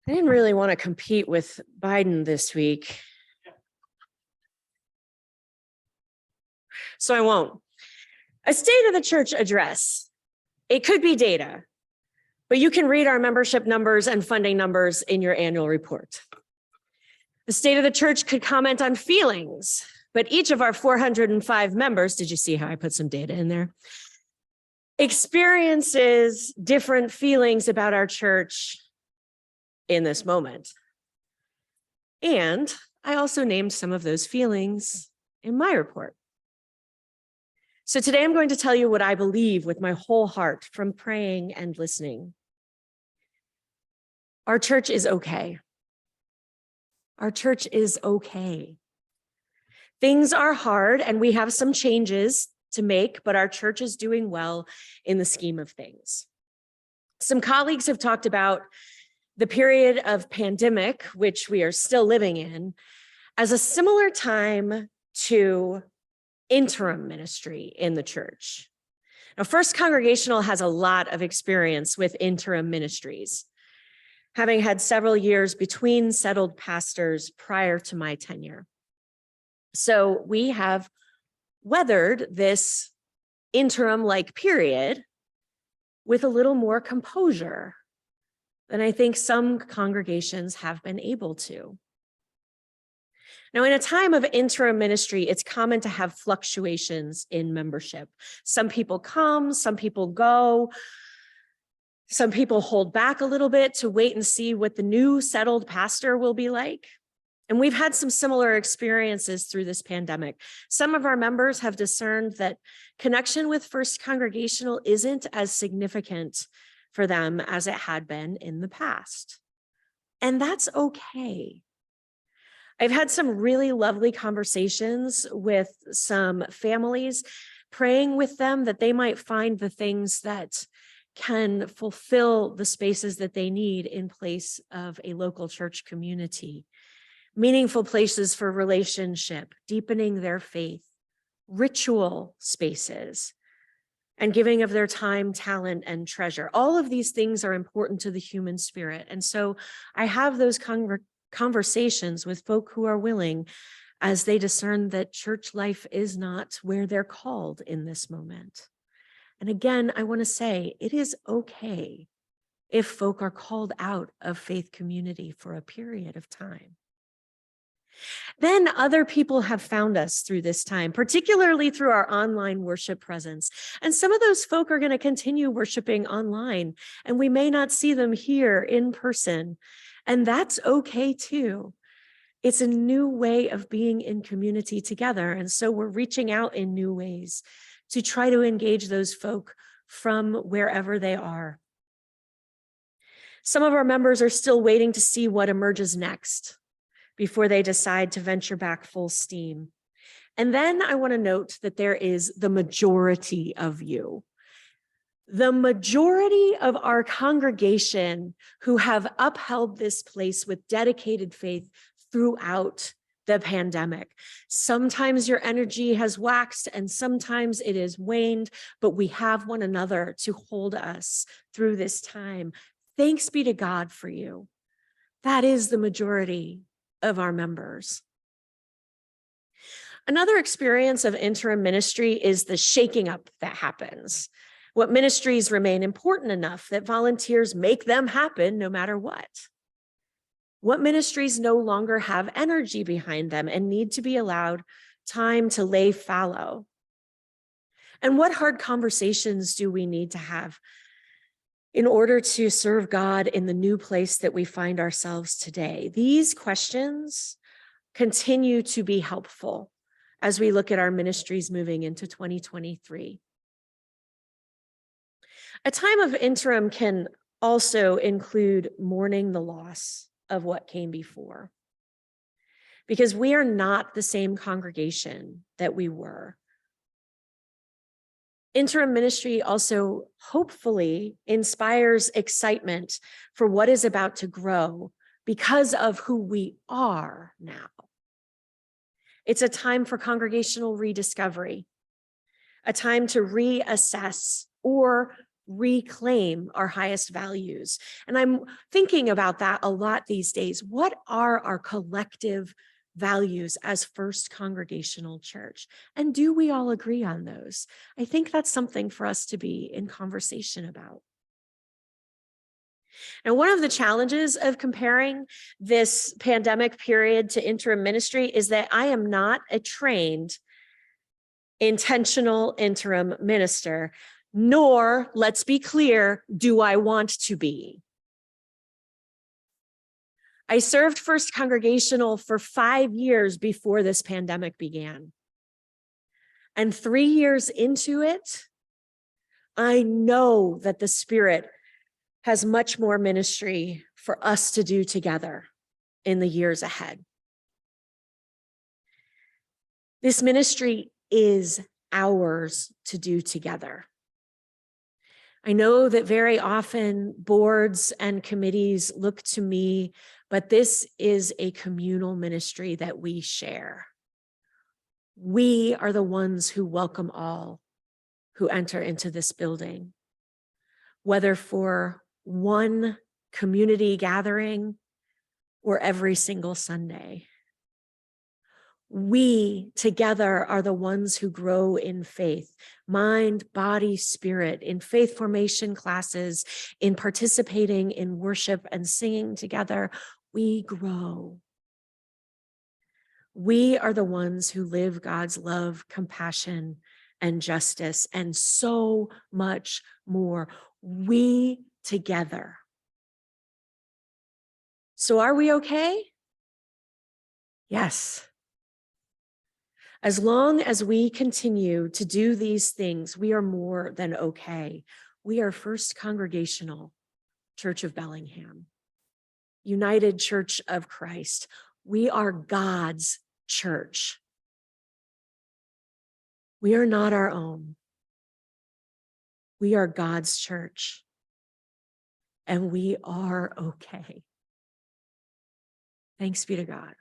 I didn't really want to compete with Biden this week, so I won't. A State of the Church address. It could be data, but you can read our membership numbers and funding numbers in your annual report. The State of the Church could comment on feelings, but each of our 405 members, did you see how I put some data in there? Experiences different feelings about our church in this moment. And I also named some of those feelings in my report. So today I'm going to tell you what I believe with my whole heart from praying and listening. Our church is okay. Our church is okay. Things are hard and we have some changes to make, but our church is doing well in the scheme of things. Some colleagues have talked about the period of pandemic, which we are still living in, as a similar time to interim ministry in the church. Now, First Congregational has a lot of experience with interim ministries, having had several years between settled pastors prior to my tenure. So we have weathered this interim-like period with a little more composure than I think some congregations have been able to. Now, in a time of interim ministry, it's common to have fluctuations in membership. Some people come, some people go, some people hold back a little bit to wait and see what the new settled pastor will be like. And we've had some similar experiences through this pandemic. Some of our members have discerned that connection with First Congregational isn't as significant for them as it had been in the past. And that's okay. I've had some really lovely conversations with some families, praying with them that they might find the things that can fulfill the spaces that they need in place of a local church community. Meaningful places for relationship, deepening their faith, ritual spaces, and giving of their time, talent, and treasure. All of these things are important to the human spirit. And so I have those conversations with folk who are willing as they discern that church life is not where they're called in this moment. And again, I want to say it is okay if folk are called out of faith community for a period of time. Then other people have found us through this time, particularly through our online worship presence. And some of those folk are going to continue worshiping online, and we may not see them here in person. And that's okay too. It's a new way of being in community together. And so we're reaching out in new ways to try to engage those folk from wherever they are. Some of our members are still waiting to see what emerges next before they decide to venture back full steam. And then I want to note that there is the majority of you. The majority of our congregation who have upheld this place with dedicated faith throughout the pandemic. Sometimes your energy has waxed and sometimes it has waned, but we have one another to hold us through this time. Thanks be to God for you. That is the majority of our members. Another experience of interim ministry is the shaking up that happens. What ministries remain important enough that volunteers make them happen no matter what? What ministries no longer have energy behind them and need to be allowed time to lay fallow? And what hard conversations do we need to have in order to serve God in the new place that we find ourselves today? These questions continue to be helpful as we look at our ministries moving into 2023. A time of interim can also include mourning the loss of what came before, because we are not the same congregation that we were. Interim ministry also hopefully inspires excitement for what is about to grow because of who we are now. It's a time for congregational rediscovery, a time to reassess or reclaim our highest values. And I'm thinking about that a lot these days. What are our collective values as First Congregational Church? And do we all agree on those? I think that's something for us to be in conversation about. And one of the challenges of comparing this pandemic period to interim ministry is that I am not a trained intentional interim minister, nor, let's be clear, do I want to be. I served First Congregational for 5 years before this pandemic began. And 3 years into it, I know that the Spirit has much more ministry for us to do together in the years ahead. This ministry is ours to do together. I know that very often boards and committees look to me, but this is a communal ministry that we share. We are the ones who welcome all who enter into this building, whether for one community gathering or every single Sunday. We together are the ones who grow in faith, mind, body, spirit, in faith formation classes, in participating in worship and singing together. We grow. We are the ones who live God's love, compassion, and justice, and so much more. We together. So are we okay? Yes. As long as we continue to do these things, we are more than okay. We are First Congregational Church of Bellingham, United Church of Christ. We are God's church. We are not our own. We are God's church, and we are okay. Thanks be to God.